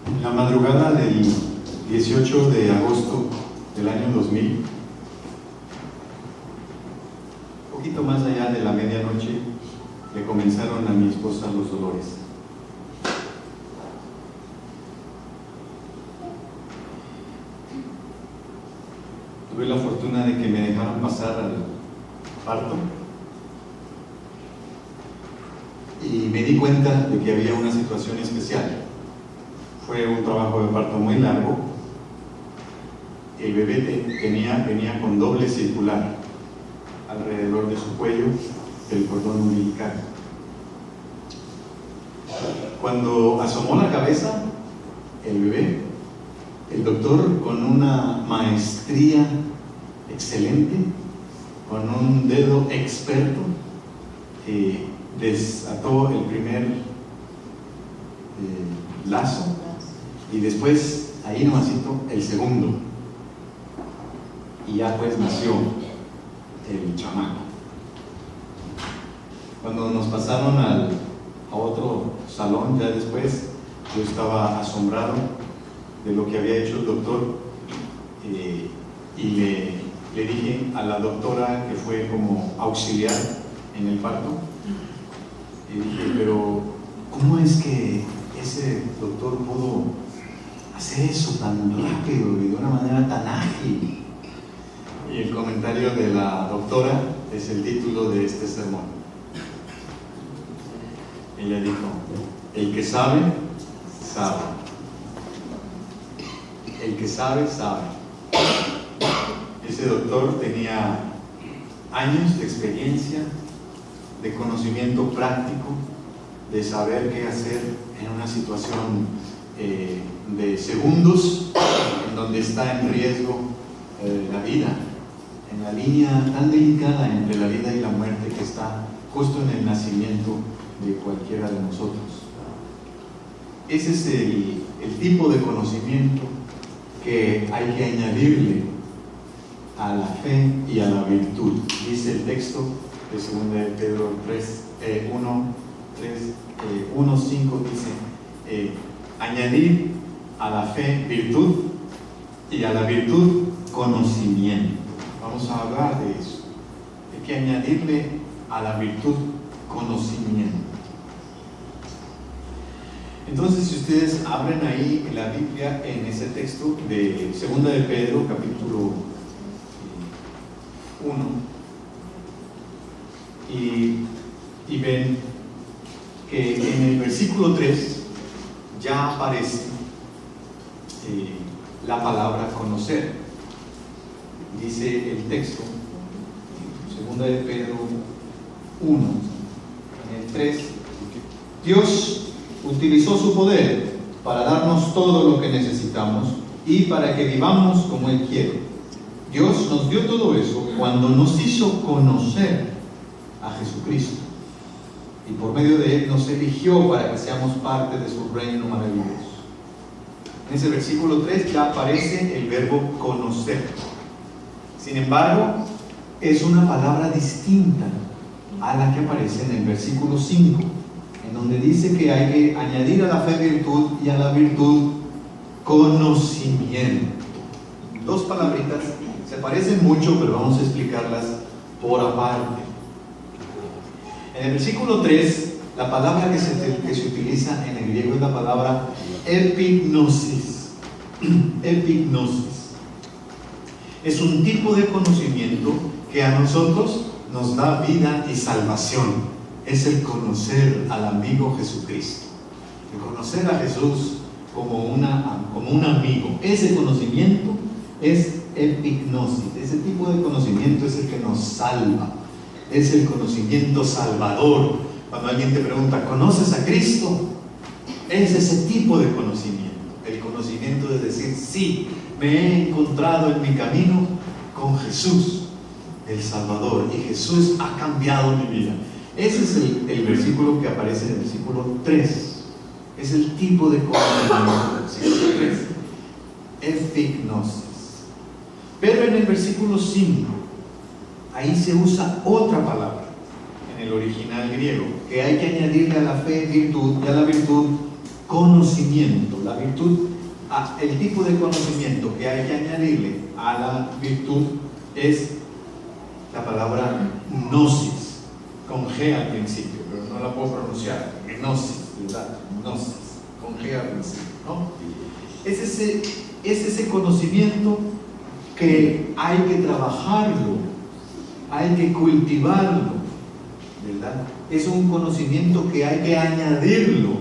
En la madrugada del 18 de agosto del año 2000, poquito más allá de la medianoche, le comenzaron a mi esposa los dolores. Tuve la fortuna de que me dejaron pasar al parto y me di cuenta de que había una situación especial. Fue un trabajo de parto muy largo. El bebé venía con doble circular alrededor de su cuello del cordón umbilical. Cuando asomó la cabeza el bebé, el doctor, con una maestría excelente, con un dedo experto, desató el primer lazo y después, ahí nomasito, el segundo. Y ya pues nació el chamaco. Cuando nos pasaron a otro salón, ya después, yo estaba asombrado de lo que había hecho el doctor, y le dije a la doctora, que fue como auxiliar en el parto, y dije, pero ¿cómo es que ese doctor pudo hacer eso tan rápido y de una manera tan ágil? Y el comentario de la doctora es el título de este sermón. Ella dijo: el que sabe, sabe. El que sabe, sabe. Ese doctor tenía años de experiencia, de conocimiento práctico, de saber qué hacer en una situación de segundos, en donde está en riesgo la vida, en la línea tan delicada entre la vida y la muerte que está justo en el nacimiento de cualquiera de nosotros. Ese es el tipo de conocimiento que hay que añadirle a la fe y a la virtud. Dice el texto de 2 de Pedro 1:5, dice, añadir a la fe virtud y a la virtud conocimiento. Vamos a hablar de eso. Hay que añadirle a la virtud conocimiento. Entonces, si ustedes abren ahí en la Biblia, en ese texto de 2 de Pedro, capítulo 1, y ven que en el versículo 3 ya aparece la palabra conocer. Dice el texto, 2 de Pedro 1, en el 3, Dios utilizó su poder para darnos todo lo que necesitamos y para que vivamos como Él quiere. Dios nos dio todo eso cuando nos hizo conocer a Jesucristo, y por medio de Él nos eligió para que seamos parte de su reino maravilloso. En ese versículo 3 ya aparece el verbo conocer. Sin embargo, es una palabra distinta a la que aparece en el versículo 5, en donde dice que hay que añadir a la fe virtud y a la virtud conocimiento. Dos palabritas se parecen mucho, pero vamos a explicarlas por aparte. En el versículo 3, la palabra que se utiliza en el griego es la palabra epignosis. Epignosis. Es un tipo de conocimiento que a nosotros nos da vida y salvación. Es el conocer al amigo Jesucristo, el conocer a Jesús como un amigo. Ese conocimiento es epignosis. Ese tipo de conocimiento es el que nos salva, es el conocimiento salvador. Cuando alguien te pregunta, ¿conoces a Cristo? Es ese tipo de conocimiento, el conocimiento de decir, sí, me he encontrado en mi camino con Jesús, el Salvador, y Jesús ha cambiado mi vida. Ese es el versículo que aparece en el versículo 3. Es el tipo de conocimiento, versículo 3. Epignosis. Pero en el versículo 5, ahí se usa otra palabra, en el original griego, que hay que añadirle a la fe virtud y a la virtud conocimiento. La virtud, el tipo de conocimiento que hay que añadirle a la virtud es la palabra gnosis, con G al principio, pero no la puedo pronunciar. Gnosis, ¿verdad? Gnosis, con G al principio, ¿no? Es ese conocimiento que hay que trabajarlo, hay que cultivarlo, ¿verdad? Es un conocimiento que hay que añadirlo,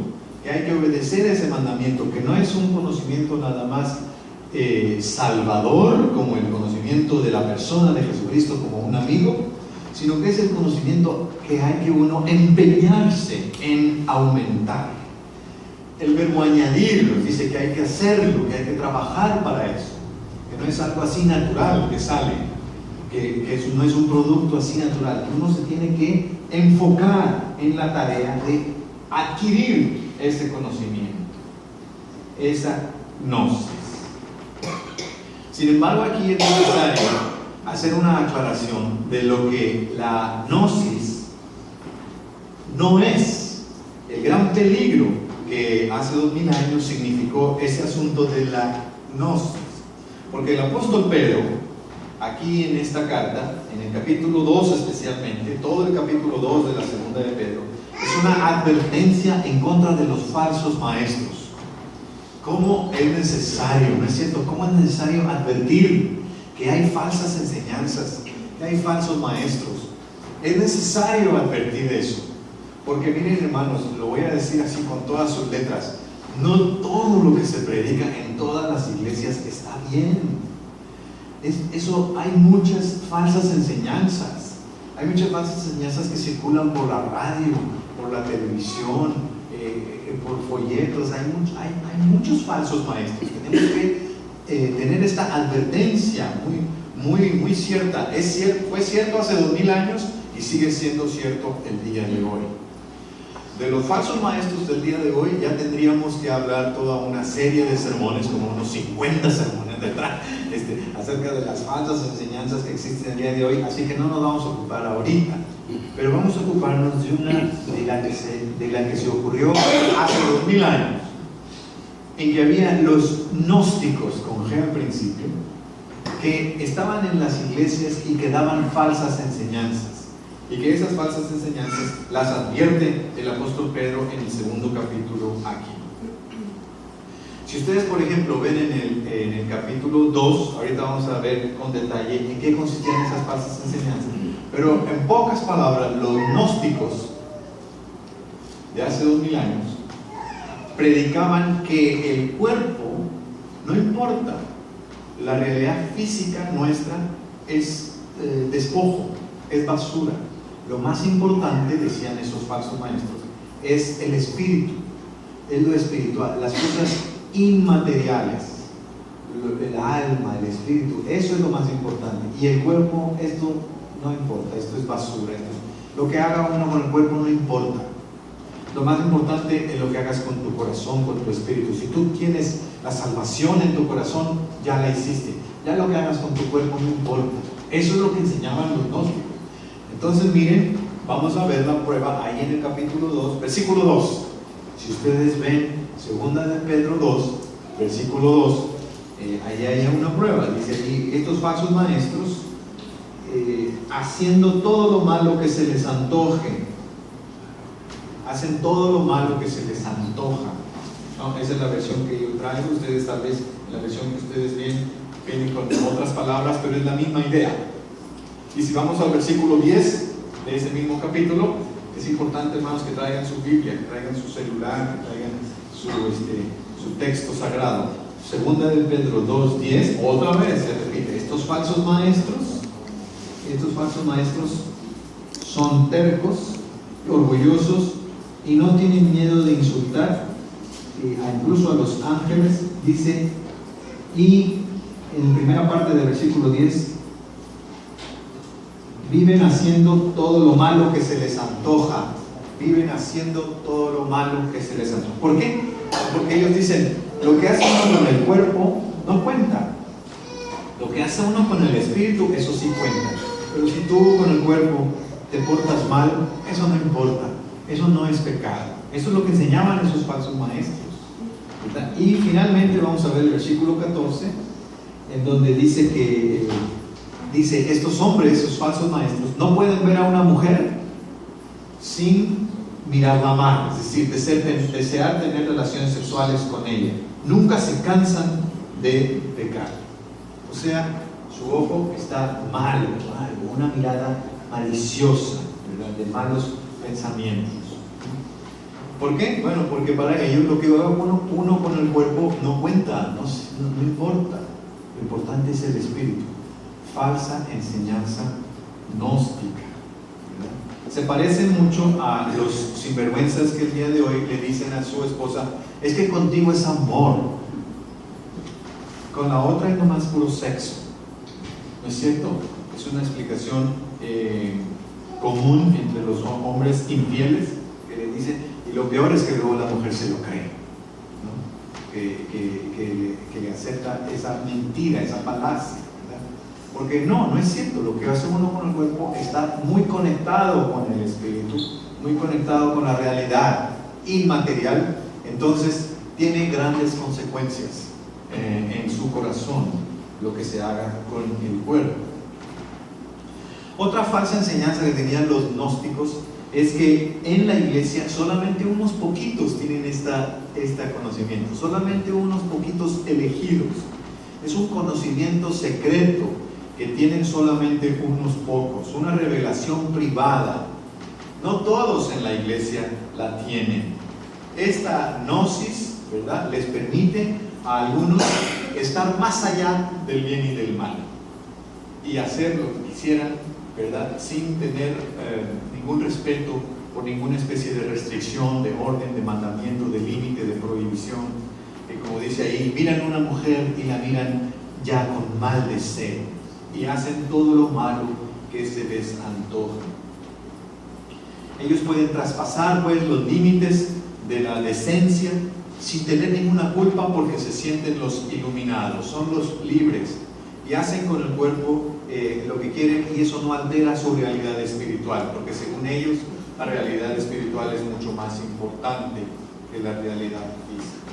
que hay que obedecer a ese mandamiento, que no es un conocimiento nada más salvador, como el conocimiento de la persona de Jesucristo como un amigo, sino que es el conocimiento que hay que uno empeñarse en aumentar. El verbo añadir nos dice que hay que hacerlo, que hay que trabajar para eso, que no es algo así natural que sale, que eso no es un producto así natural. Uno se tiene que enfocar en la tarea de adquirir ese conocimiento, esa gnosis. Sin embargo, aquí es necesario hacer una aclaración de lo que la gnosis no es. El gran peligro que hace 2000 años significó ese asunto de la gnosis. Porque el apóstol Pedro, aquí en esta carta, en el capítulo 2 especialmente, todo el capítulo 2 de la segunda de Pedro, es una advertencia en contra de los falsos maestros. ¿Cómo es necesario, no es cierto? ¿Cómo es necesario advertir que hay falsas enseñanzas, que hay falsos maestros? Es necesario advertir eso. Porque miren, hermanos, lo voy a decir así con todas sus letras, no todo lo que se predica en todas las iglesias está bien. Hay muchas falsas enseñanzas. Hay muchas falsas enseñanzas que circulan por la radio, por la televisión, por folletos. Hay muchos falsos maestros. Tenemos que tener esta advertencia muy cierta. Fue cierto hace 2000 años y sigue siendo cierto el día de hoy. De los falsos maestros del día de hoy ya tendríamos que hablar toda una serie de sermones, como unos 50 sermones detrás, acerca de las falsas enseñanzas que existen el día de hoy, así que no nos vamos a ocupar ahorita, pero vamos a ocuparnos de la que se ocurrió hace 2000 años, en que había los gnósticos, con G al principio, que estaban en las iglesias y que daban falsas enseñanzas. Y que esas falsas enseñanzas las advierte el apóstol Pedro en el segundo capítulo aquí. Si ustedes, por ejemplo, ven en el capítulo 2, ahorita vamos a ver con detalle en qué consistían esas falsas enseñanzas, pero en pocas palabras, los gnósticos de hace 2000 años predicaban que el cuerpo no importa, la realidad física nuestra es despojo, es basura. Lo más importante, decían esos falsos maestros, es el espíritu, es lo espiritual, las cosas inmateriales, el alma, el espíritu, eso es lo más importante. Y el cuerpo, esto no importa, esto es basura. Lo que haga uno con el cuerpo no importa. Lo más importante es lo que hagas con tu corazón, con tu espíritu. Si tú tienes la salvación en tu corazón, ya la hiciste. Ya lo que hagas con tu cuerpo no importa. Eso es lo que enseñaban los gnósticos. Entonces miren, vamos a ver la prueba ahí en el capítulo 2, versículo 2. Si ustedes ven, segunda de Pedro 2, versículo 2, ahí hay una prueba. Dice aquí, estos falsos maestros, haciendo todo lo malo que se les antoje, hacen todo lo malo que se les antoja. No, esa es la versión que yo traigo. Ustedes tal vez, la versión que ustedes ven, vienen con otras palabras, pero es la misma idea. Y si vamos al versículo 10 de ese mismo capítulo, es importante, hermanos, que traigan su Biblia, que traigan su celular, que traigan su texto sagrado. Segunda de Pedro 2:10, otra vez se repite, estos falsos maestros son tercos, orgullosos y no tienen miedo de insultar, incluso a los ángeles, dice, y en la primera parte del versículo 10, viven haciendo todo lo malo que se les antoja. Viven haciendo todo lo malo que se les antoja. ¿Por qué? Porque ellos dicen, lo que hace uno con el cuerpo no cuenta. Lo que hace uno con el espíritu, eso sí cuenta. Pero si tú con el cuerpo te portas mal, eso no importa. Eso no es pecado. Eso es lo que enseñaban esos falsos maestros. Y finalmente vamos a ver el versículo 14, en donde dice que estos hombres, esos falsos maestros, no pueden ver a una mujer sin mirarla mal, es decir, desear tener relaciones sexuales con ella. Nunca se cansan de pecar. O sea, su ojo está mal, una mirada maliciosa, ¿verdad?, de malos pensamientos. ¿Por qué? Bueno, porque para ellos lo que haga uno con el cuerpo no cuenta, no importa. Lo importante es el espíritu. Falsa enseñanza gnóstica, ¿verdad? Se parece mucho a los sinvergüenzas que el día de hoy le dicen a su esposa: es que contigo es amor, con la otra es nomás puro sexo. ¿No es cierto? Es una explicación común entre los hombres infieles, que le dicen, y lo peor es que luego la mujer se lo cree, ¿no? Que le acepta esa mentira, esa falacia, ¿verdad? Porque no es cierto. Lo que hace uno con el cuerpo está muy conectado con el espíritu, muy conectado con la realidad inmaterial. Entonces tiene grandes consecuencias en su corazón lo que se haga con el cuerpo. Otra falsa enseñanza que tenían los gnósticos es que en la iglesia solamente unos poquitos tienen este conocimiento, solamente unos poquitos elegidos. Es un conocimiento secreto que tienen solamente unos pocos, una revelación privada. No todos en la iglesia la tienen. Esta gnosis, ¿verdad?, les permite a algunos estar más allá del bien y del mal y hacer lo que quisieran, ¿verdad?, sin tener ningún respeto por ninguna especie de restricción, de orden, de mandamiento, de límite, de prohibición. Como dice ahí, miran a una mujer y la miran ya con mal deseo y hacen todo lo malo que se les antoja. Ellos pueden traspasar pues los límites de la decencia sin tener ninguna culpa, porque se sienten los iluminados, son los libres y hacen con el cuerpo lo que quieren, y eso no altera su realidad espiritual, porque según ellos la realidad espiritual es mucho más importante que la realidad física.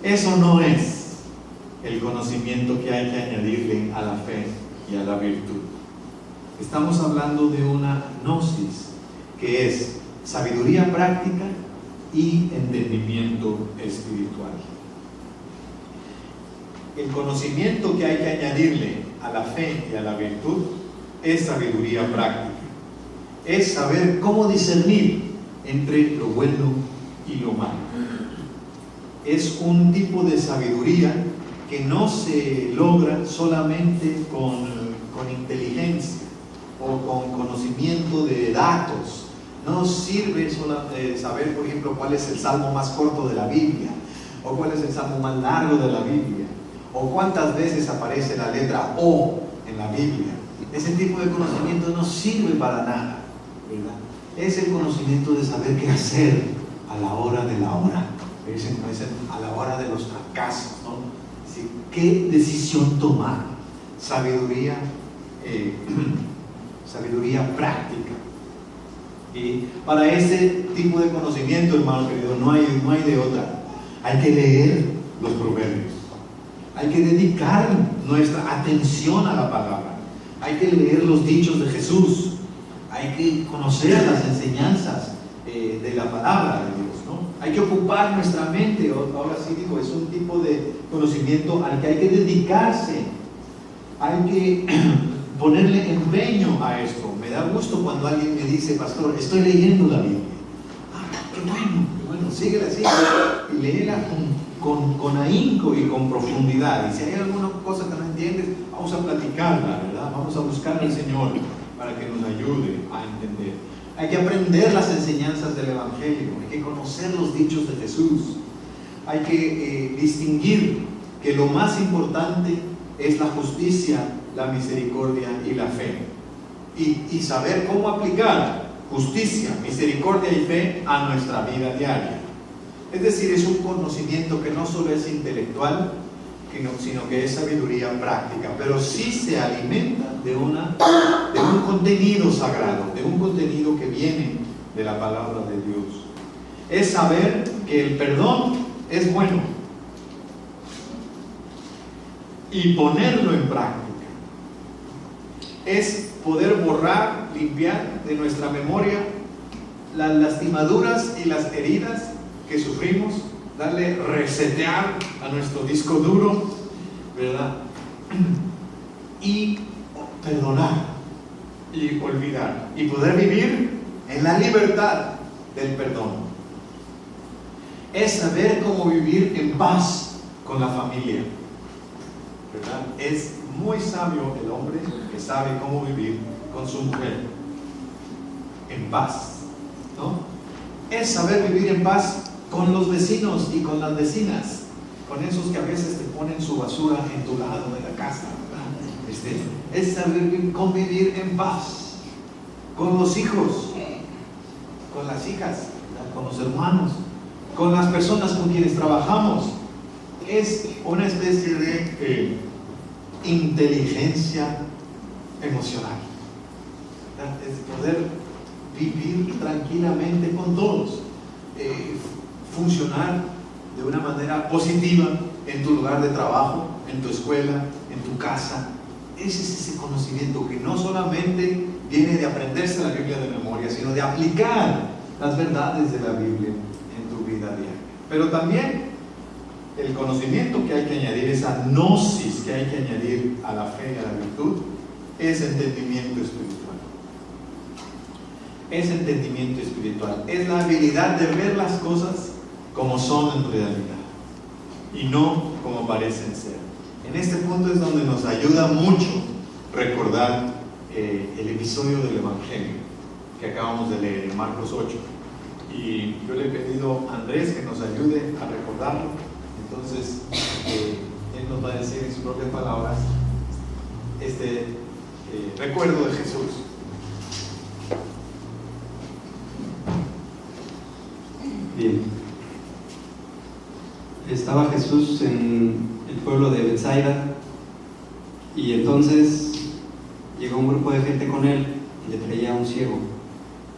Eso no es el conocimiento que hay que añadirle a la fe y a la virtud. Estamos hablando de una gnosis, que es sabiduría práctica y entendimiento espiritual. El conocimiento que hay que añadirle a la fe y a la virtud es sabiduría práctica. Es saber cómo discernir entre lo bueno y lo malo. Es un tipo de sabiduría que no se logra solamente con inteligencia o con conocimiento de datos. No sirve solo saber, por ejemplo, cuál es el salmo más corto de la Biblia, o cuál es el salmo más largo de la Biblia, o cuántas veces aparece la letra O en la Biblia. Ese tipo de conocimiento no sirve para nada, ¿verdad? Es el conocimiento de saber qué hacer a la hora de la hora, a la hora de los fracasos, ¿no? ¿Sí? ¿Qué decisión tomar? Sabiduría práctica. Y para ese tipo de conocimiento, hermano querido, no hay de otra. Hay que leer los proverbios. Hay que dedicar nuestra atención a la palabra. Hay que leer los dichos de Jesús. Hay que conocer las enseñanzas de la palabra de Dios, ¿no? Hay que ocupar nuestra mente. Ahora sí digo, es un tipo de conocimiento al que hay que dedicarse. Hay que ponerle empeño a esto. Me da gusto cuando alguien me dice: pastor, estoy leyendo la Biblia. Qué bueno, síguela así y léela con ahínco y con profundidad. Y si hay alguna cosa que no entiendes, vamos a platicarla, ¿verdad? Vamos a buscar al Señor para que nos ayude a entender. Hay que aprender las enseñanzas del Evangelio, hay que conocer los dichos de Jesús, hay que distinguir que lo más importante es la justicia, la misericordia y la fe, y saber cómo aplicar justicia, misericordia y fe a nuestra vida diaria. Es decir, es un conocimiento que no solo es intelectual, sino que es sabiduría práctica, pero sí se alimenta de un contenido sagrado, de un contenido que viene de la palabra de Dios. Es saber que el perdón es bueno. Y ponerlo en práctica es poder borrar, limpiar de nuestra memoria las lastimaduras y las heridas que sufrimos, darle resetear a nuestro disco duro, ¿verdad? Y perdonar y olvidar y poder vivir en la libertad del perdón. Es saber cómo vivir en paz con la familia, ¿verdad? Es muy sabio el hombre que sabe cómo vivir con su mujer en paz, ¿no? Es saber vivir en paz con los vecinos y con las vecinas, con esos que a veces te ponen su basura en tu lado de la casa, ¿verdad? Es saber convivir en paz con los hijos, con las hijas, ¿verdad? Con los hermanos, con las personas con quienes trabajamos. Es una especie de inteligencia emocional, ¿verdad? Es poder vivir tranquilamente con todos, funcionar de una manera positiva en tu lugar de trabajo, en tu escuela, en tu casa. Ese es ese conocimiento que no solamente viene de aprenderse la Biblia de memoria, sino de aplicar las verdades de la Biblia en tu vida diaria. Pero también el conocimiento que hay que añadir, esa gnosis que hay que añadir a la fe y a la virtud, es entendimiento espiritual. Es entendimiento espiritual. Es la habilidad de ver las cosas como son en realidad y no como parecen ser. En este punto es donde nos ayuda mucho recordar el episodio del Evangelio que acabamos de leer en Marcos 8. Y yo le he pedido a Andrés que nos ayude a recordarlo. Entonces, él nos va a decir en sus propias palabras este recuerdo de Jesús. Bien. Estaba Jesús en el pueblo de Betsaida y entonces llegó un grupo de gente con él y le traía a un ciego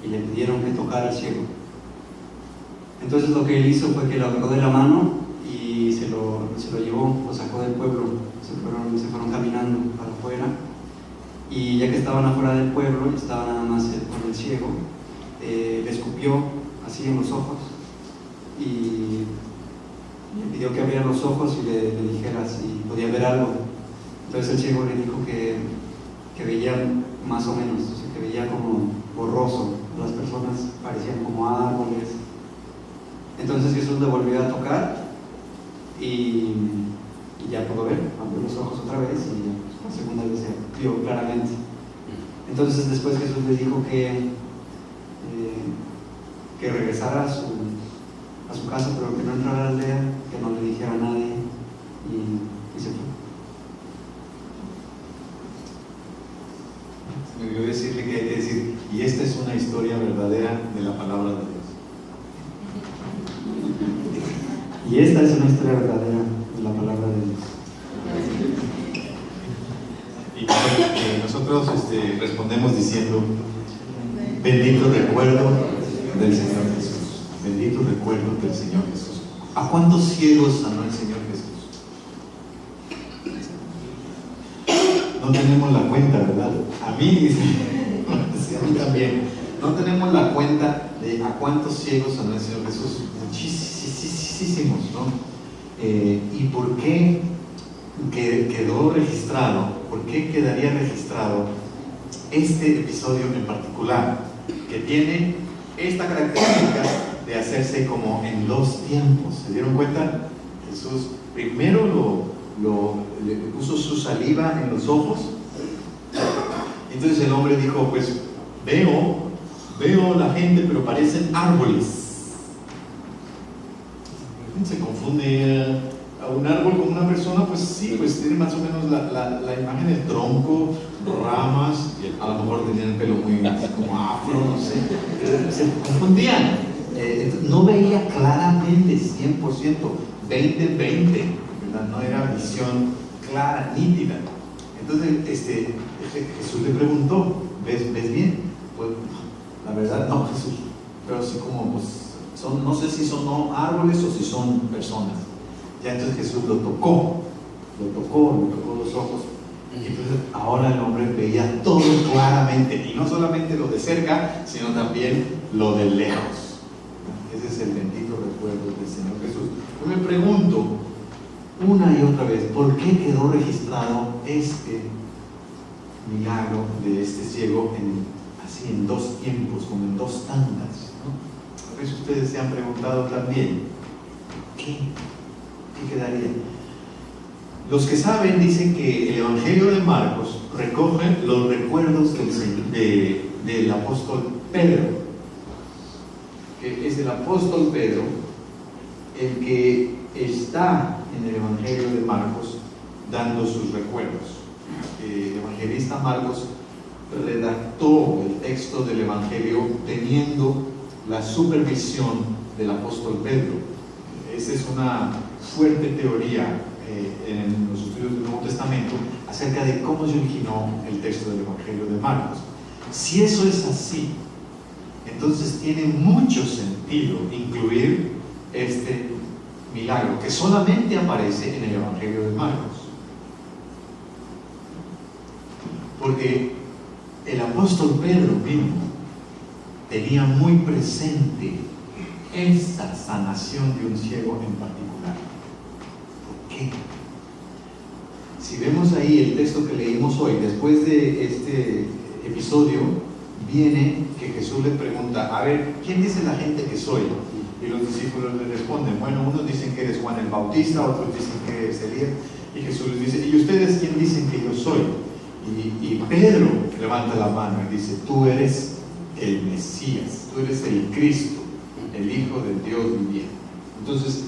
y le pidieron que tocara al ciego. Entonces lo que él hizo fue que lo agarró de la mano y se lo llevó, lo sacó del pueblo, se fueron caminando para afuera, y ya que estaban afuera del pueblo, estaba nada más con el ciego, le escupió así en los ojos y le pidió que abriera los ojos y le dijera si podía ver algo. Entonces el ciego le dijo que veía más o menos, o sea, que veía como borroso, las personas parecían como árboles. Entonces Jesús le volvió a tocar y ya pudo ver, abrió los ojos otra vez y por segunda vez se vio claramente. Entonces después Jesús le dijo que regresara a su casa, pero que no entrara a la aldea, que no le dijera a nadie, y se fue. Me olvidó decirle que hay que decir, y esta es una historia verdadera de la palabra de Dios. Y esta es una historia verdadera de la palabra de Dios. Y nosotros respondemos diciendo, bendito recuerdo del Señor Jesús. Bendito recuerdo del Señor Jesús. ¿A cuántos ciegos sanó el Señor Jesús? No tenemos la cuenta, ¿verdad? A mí, dice, sí, a mí también. No tenemos la cuenta de a cuántos ciegos sanó el Señor Jesús. Muchísimos, ¿no? ¿Y por qué quedó registrado? ¿Por qué quedaría registrado este episodio en particular? Que tiene esta característica de hacerse como en los tiempos. ¿Se dieron cuenta? Jesús primero le puso su saliva en los ojos. Entonces el hombre dijo, pues veo la gente, pero parecen árboles. Se confunde a un árbol con una persona, pues sí, pues tiene más o menos la imagen del tronco, ramas, y a lo mejor tenían el pelo muy como afro, no sé. Se confundían. No veía claramente 100%, 20-20, ¿verdad? No era visión clara, nítida. Entonces Jesús le preguntó, ¿ves bien? Pues la verdad no, Jesús, pero así como pues no sé si son árboles o si son personas. Ya entonces Jesús lo tocó los ojos. Y entonces ahora el hombre veía todo claramente, y no solamente lo de cerca, sino también lo de lejos. Ese es el bendito recuerdo del Señor Jesús. Yo me pregunto una y otra vez, ¿por qué quedó registrado este milagro de este ciego así en dos tiempos, como en dos tandas, ¿no? A veces ustedes se han preguntado también, ¿qué quedaría? Los que saben dicen que el Evangelio de Marcos recoge los recuerdos del apóstol Pedro, que es el apóstol Pedro el que está en el Evangelio de Marcos dando sus recuerdos. El evangelista Marcos redactó el texto del Evangelio teniendo la supervisión del apóstol Pedro. Esa es una fuerte teoría en los estudios del Nuevo Testamento acerca de cómo se originó el texto del Evangelio de Marcos. Si eso es así, entonces tiene mucho sentido incluir este milagro que solamente aparece en el Evangelio de Marcos, porque el apóstol Pedro mismo tenía muy presente esa sanación de un ciego en particular. ¿Por qué? Si vemos ahí el texto que leímos hoy, después de este episodio, viene que Jesús le pregunta, a ver, ¿quién dice la gente que soy? Y los discípulos le responden, bueno, unos dicen que eres Juan el Bautista, otros dicen que eres Elías, y Jesús les dice, ¿y ustedes quién dicen que yo soy? Y Pedro levanta la mano y dice, tú eres el Mesías, tú eres el Cristo, el Hijo del Dios viviente. Entonces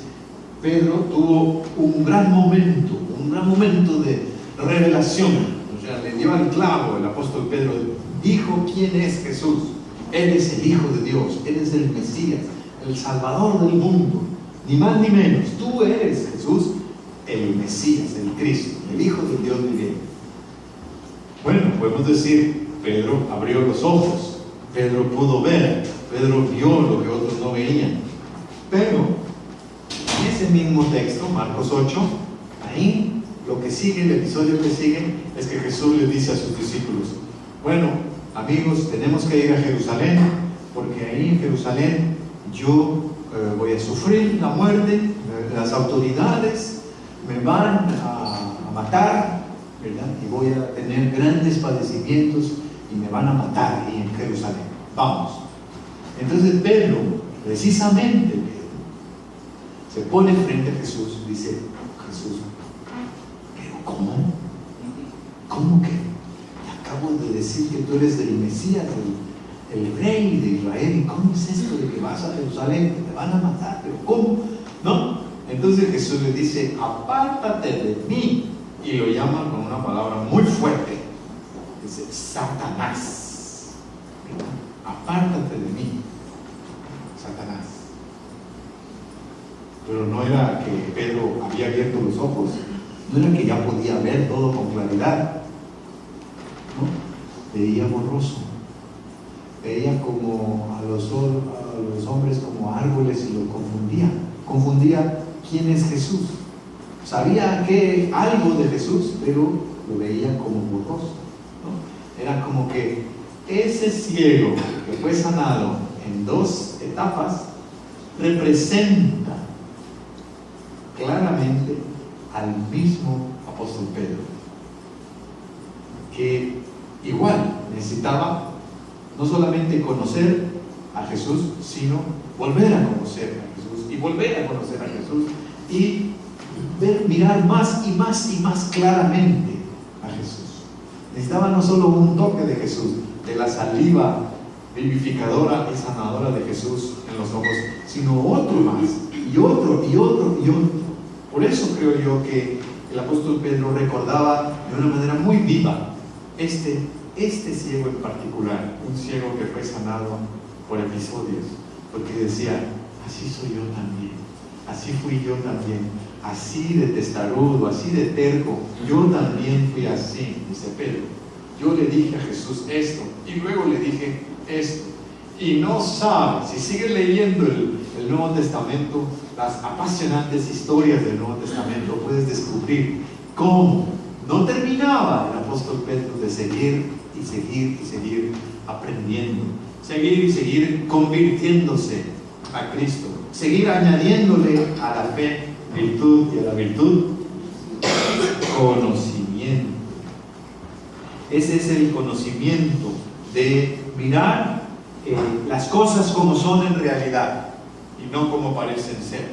Pedro tuvo un gran momento de revelación, o sea, le dio al clavo. El apóstol Pedro dijo quién es Jesús. Él es el Hijo de Dios, Él es el Mesías, el Salvador del mundo, ni más ni menos. Tú eres Jesús, el Mesías, el Cristo, el Hijo del Dios viviente. Bueno, podemos decir, Pedro abrió los ojos, Pedro pudo ver, Pedro vio lo que otros no veían. Pero en ese mismo texto, Marcos 8, ahí lo que sigue, el episodio que sigue, es que Jesús le dice a sus discípulos, bueno, amigos, tenemos que ir a Jerusalén, porque ahí en Jerusalén yo voy a sufrir la muerte, las autoridades me van a matar, ¿verdad? Y voy a tener grandes padecimientos y me van a matar ahí en Jerusalén. Vamos. Entonces Pedro, precisamente Pedro, se pone frente a Jesús y dice, Jesús, ¿pero cómo? ¿Cómo que? Te acabo de decir que tú eres el Mesías, el rey de Israel, ¿y cómo es esto de que vas a Jerusalén, que te van a matar? ¿Pero cómo? ¿No? Entonces Jesús le dice, apártate de mí. Y lo llama con una palabra muy fuerte. Dice, Satanás. Apártate de mí, Satanás. Pero no era que Pedro había abierto los ojos, no era que ya podía ver todo con claridad, ¿no? Veía borroso, veía como a los hombres como árboles y lo confundía quién es Jesús. Sabía que algo de Jesús, pero lo veía como borroso, ¿no? Era como que ese ciego que fue sanado en dos etapas representa claramente al mismo apóstol Pedro, que igual necesitaba no solamente conocer a Jesús, sino volver a conocer a Jesús y volver a conocer a Jesús y mirar más y más y más claramente a Jesús. Necesitaba no solo un toque de Jesús, de la saliva vivificadora y sanadora de Jesús en los ojos, sino otro más, y otro, y otro, y otro. Por eso creo yo que el apóstol Pedro recordaba de una manera muy viva este ciego en particular, un ciego que fue sanado por episodios, porque decía, así soy yo también, así fui yo también, así de testarudo, así de terco, yo también fui así, dice Pedro. Yo le dije a Jesús esto, y luego le dije esto, y no sabe, si sigue leyendo el el Nuevo Testamento, las apasionantes historias del Nuevo Testamento, puedes descubrir cómo no terminaba el apóstol Pedro de seguir y seguir y seguir aprendiendo, seguir y seguir convirtiéndose a Cristo, seguir añadiéndole a la fe virtud y a la virtud conocimiento. Ese es el conocimiento de mirar las cosas como son en realidad y no como parecen ser.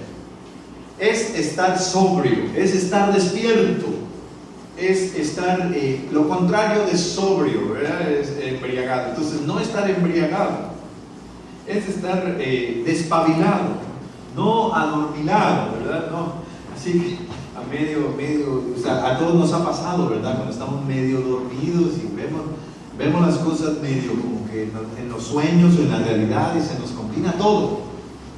Es estar sobrio, es estar despierto, es estar lo contrario de sobrio, ¿verdad? Es embriagado. Entonces, no estar embriagado, es estar despabilado, no adormilado, ¿verdad? No, así que a medio, o sea, a todos nos ha pasado, ¿verdad? Cuando estamos medio dormidos y vemos las cosas medio como que en los sueños o en la realidad y se nos combina todo.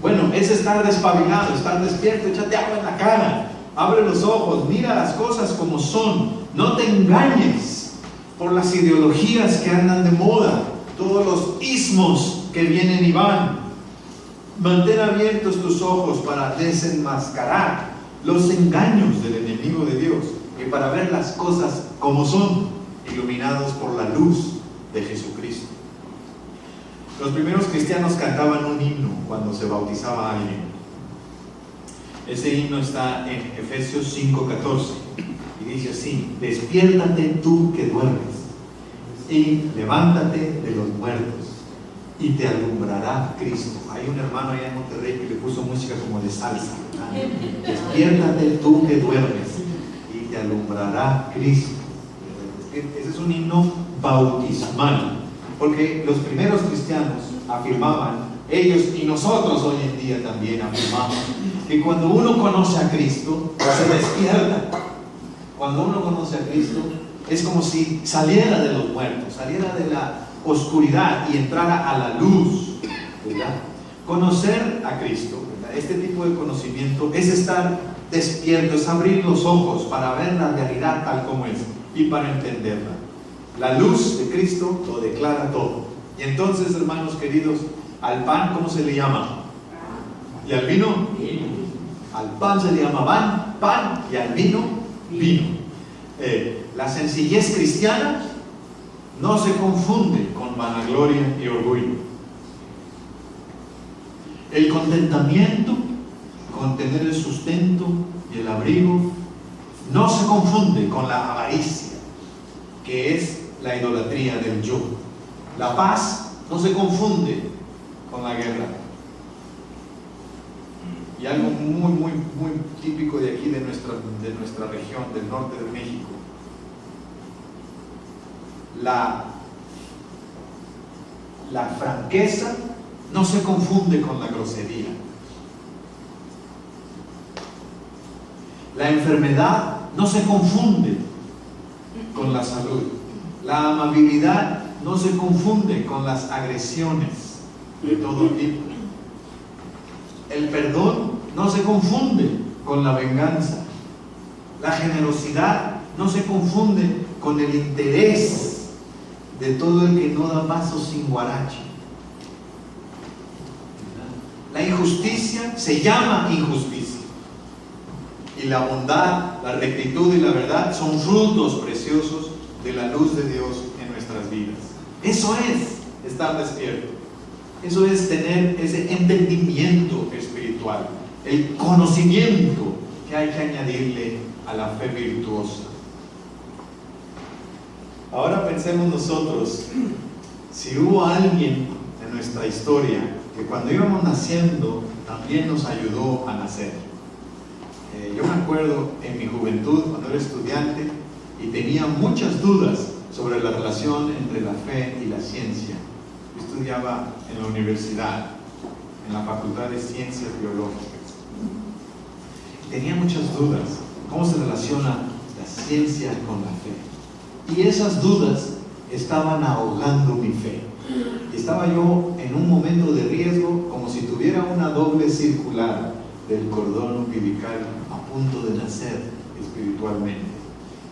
Bueno, es estar despabilado, estar despierto, échate agua en la cara, abre los ojos, mira las cosas como son, no te engañes por las ideologías que andan de moda, todos los ismos que vienen y van. Mantén abiertos tus ojos para desenmascarar los engaños del enemigo de Dios y para ver las cosas como son, iluminados por la luz de Jesucristo. Los primeros cristianos cantaban un himno cuando se bautizaba a alguien. Ese himno está en Efesios 5:14 y dice así: despiértate tú que duermes y levántate de los muertos y te alumbrará Cristo. Hay un hermano allá en Monterrey que le puso música como de salsa, ¿verdad? Despiértate tú que duermes y te alumbrará Cristo. Ese es un himno bautismal, porque los primeros cristianos afirmaban, ellos y nosotros hoy en día también afirmamos, que cuando uno conoce a Cristo se despierta. Cuando uno conoce a Cristo es como si saliera de los muertos, saliera de la oscuridad y entrara a la luz, ¿verdad? Conocer a Cristo, ¿verdad? Este tipo de conocimiento es estar despierto, es abrir los ojos para ver la realidad tal como es y para entenderla. La luz de Cristo lo declara todo. Y entonces, hermanos queridos, al pan, ¿cómo se le llama? ¿Y al vino? Al pan se le llama pan y al vino, vino. La sencillez cristiana no se confunde con vanagloria y orgullo. El contentamiento con tener el sustento y el abrigo no se confunde con la avaricia, que es la idolatría del yo. La paz no se confunde con la guerra. Y algo muy típico de aquí, de nuestra región, del norte de México. La franqueza no se confunde con la grosería. La enfermedad no se confunde con la salud. La amabilidad no se confunde con las agresiones de todo tipo. El perdón no se confunde con la venganza. La generosidad no se confunde con el interés de todo el que no da paso sin guarache. La injusticia se llama injusticia. Y la bondad, la rectitud y la verdad son frutos preciosos de la luz de Dios en nuestras vidas. Eso es estar despierto. Eso es tener ese entendimiento espiritual, el conocimiento que hay que añadirle a la fe virtuosa. Ahora pensemos nosotros, si hubo alguien en nuestra historia que cuando íbamos naciendo también nos ayudó a nacer. Yo me acuerdo en mi juventud, cuando era estudiante, y tenía muchas dudas sobre la relación entre la fe y la ciencia. Yo estudiaba en la universidad, en la Facultad de Ciencias Biológicas. Tenía muchas dudas. ¿Cómo se relaciona la ciencia con la fe? Y esas dudas estaban ahogando mi fe. Y estaba yo en un momento de riesgo, como si tuviera una doble circular del cordón umbilical a punto de nacer espiritualmente.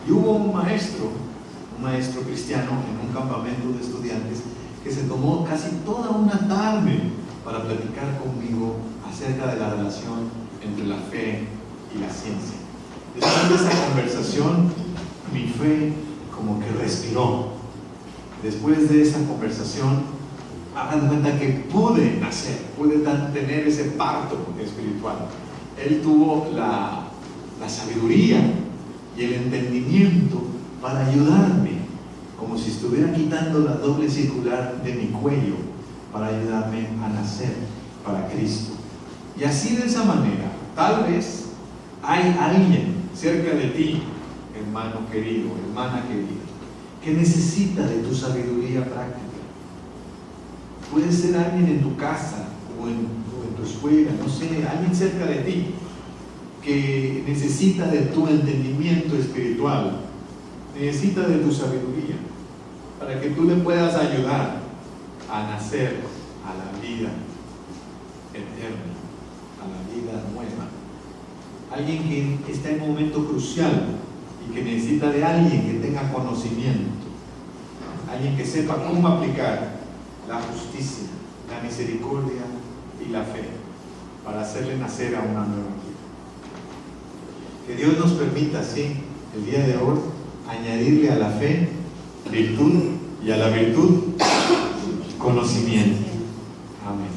Y hubo un maestro cristiano en un campamento de estudiantes que se tomó casi toda una tarde para platicar conmigo acerca de la relación entre la fe y la ciencia. Después de esa conversación, mi fe como que respiró. Después de esa conversación, hagan cuenta que pude nacer, pude tener ese parto espiritual. Él tuvo la sabiduría y el entendimiento para ayudarme, como si estuviera quitando la doble circular de mi cuello, para ayudarme a nacer para Cristo. Y así, de esa manera, tal vez hay alguien cerca de ti, hermano querido, hermana querida, que necesita de tu sabiduría práctica. Puede ser alguien en tu casa o en tu escuela, no sé, alguien cerca de ti que necesita de tu entendimiento espiritual, necesita de tu sabiduría, para que tú le puedas ayudar a nacer a la vida eterna, a la vida nueva. Alguien que está en un momento crucial y que necesita de alguien que tenga conocimiento, alguien que sepa cómo aplicar la justicia, la misericordia y la fe para hacerle nacer a una nueva vida. Que Dios nos permita, sí, el día de hoy, añadirle a la fe virtud y a la virtud conocimiento. Amén.